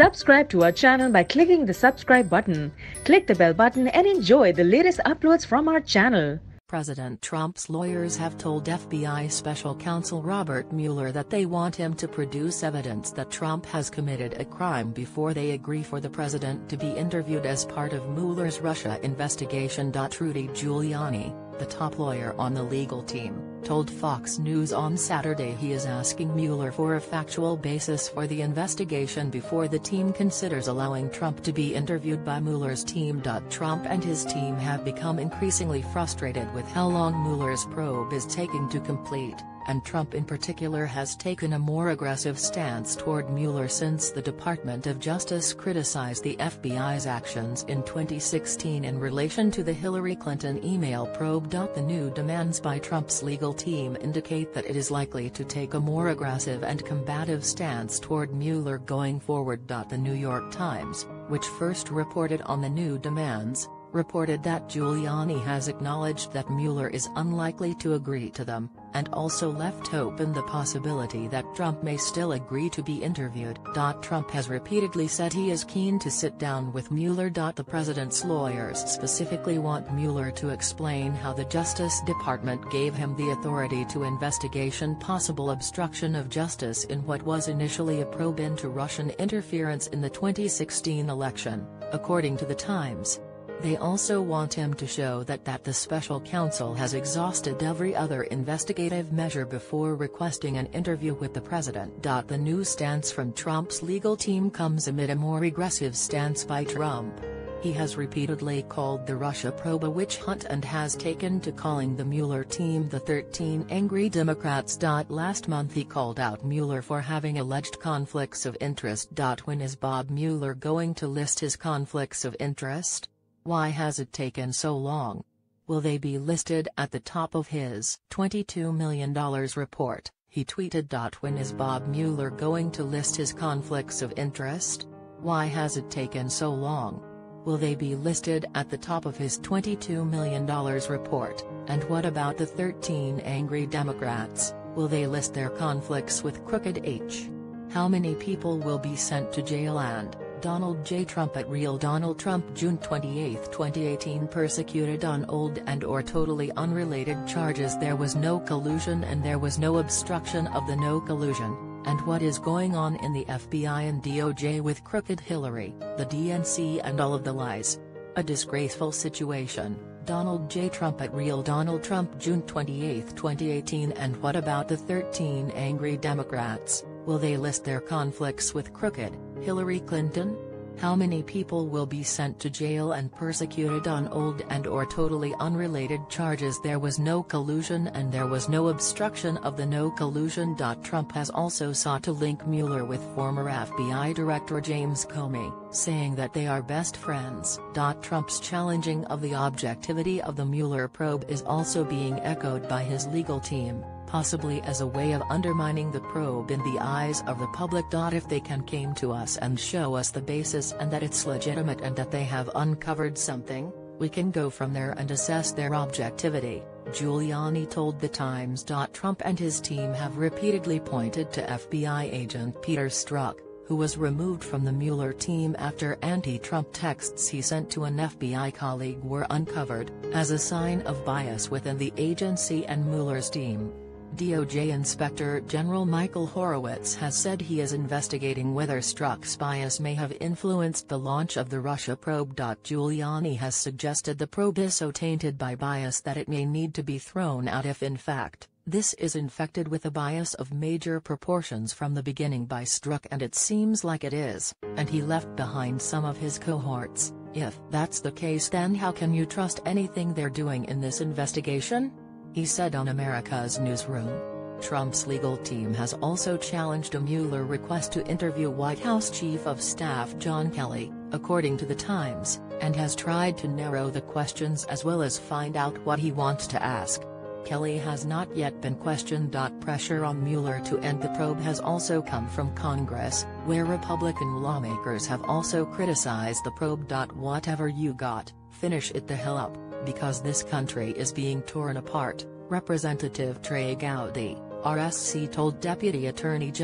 Subscribe to our channel by clicking the subscribe button. Click the bell button and enjoy the latest uploads from our channel. President Trump's lawyers have told FBI Special Counsel Robert Mueller that they want him to produce evidence that Trump has committed a crime before they agree for the president to be interviewed as part of Mueller's Russia investigation. Rudy Giuliani, the top lawyer on the legal team, told Fox News on Saturday he is asking Mueller for a factual basis for the investigation before the team considers allowing Trump to be interviewed by Mueller's team. Trump and his team have become increasingly frustrated with how long Mueller's probe is taking to complete, and Trump in particular has taken a more aggressive stance toward Mueller since the Department of Justice criticized the FBI's actions in 2016 in relation to the Hillary Clinton email probe. The new demands by Trump's legal team indicate that it is likely to take a more aggressive and combative stance toward Mueller going forward. The New York Times, which first reported on the new demands, reported that Giuliani has acknowledged that Mueller is unlikely to agree to them, and also left open the possibility that Trump may still agree to be interviewed. Trump has repeatedly said he is keen to sit down with Mueller. The president's lawyers specifically want Mueller to explain how the Justice Department gave him the authority to investigation possible obstruction of justice in what was initially a probe into Russian interference in the 2016 election, according to The Times. They also want him to show that the special counsel has exhausted every other investigative measure before requesting an interview with the president. The new stance from Trump's legal team comes amid a more aggressive stance by Trump. He has repeatedly called the Russia probe a witch hunt and has taken to calling the Mueller team the 13 angry Democrats. Last month he called out Mueller for having alleged conflicts of interest. When is Bob Mueller going to list his conflicts of interest? Why has it taken so long? Will they be listed at the top of his $22 million report? He tweeted. When is Bob Mueller going to list his conflicts of interest? Why has it taken so long? Will they be listed at the top of his $22 million report? And what about the 13 angry Democrats? Will they list their conflicts with Crooked H? How many people will be sent to jail? And Donald J. Trump at Real Donald Trump June 28, 2018 persecuted on old and/or totally unrelated charges. There was no collusion and there was no obstruction of the no collusion. And what is going on in the FBI and DOJ with Crooked Hillary, the DNC and all of the lies? A disgraceful situation. Donald J. Trump at Real Donald Trump June 28, 2018 And what about the 13 angry Democrats? Will they list their conflicts with Crooked Hillary Clinton? How many people will be sent to jail and persecuted on old and/or totally unrelated charges? There was no collusion and there was no obstruction of the no collusion. Trump has also sought to link Mueller with former FBI Director James Comey, saying that they are best friends. Trump's challenging of the objectivity of the Mueller probe is also being echoed by his legal team, possibly as a way of undermining the probe in the eyes of the public. If they can come to us and show us the basis and that it's legitimate and that they have uncovered something, we can go from there and assess their objectivity, Giuliani told The Times. Trump and his team have repeatedly pointed to FBI agent Peter Strzok, who was removed from the Mueller team after anti-Trump texts he sent to an FBI colleague were uncovered, as a sign of bias within the agency and Mueller's team. DOJ Inspector General Michael Horowitz has said he is investigating whether Strzok's bias may have influenced the launch of the Russia probe. Giuliani has suggested the probe is so tainted by bias that it may need to be thrown out if in fact, this is infected with a bias of major proportions from the beginning by Strzok, and it seems like it is, and he left behind some of his cohorts. If that's the case, then how can you trust anything they're doing in this investigation? He said on America's Newsroom. Trump's legal team has also challenged a Mueller request to interview White House Chief of Staff John Kelly, according to The Times, and has tried to narrow the questions as well as find out what he wants to ask. Kelly has not yet been questioned. Pressure on Mueller to end the probe has also come from Congress, where Republican lawmakers have also criticized the probe. Whatever you got, finish it the hell up, because this country is being torn apart, Representative Trey Gowdy, RSC told Deputy Attorney General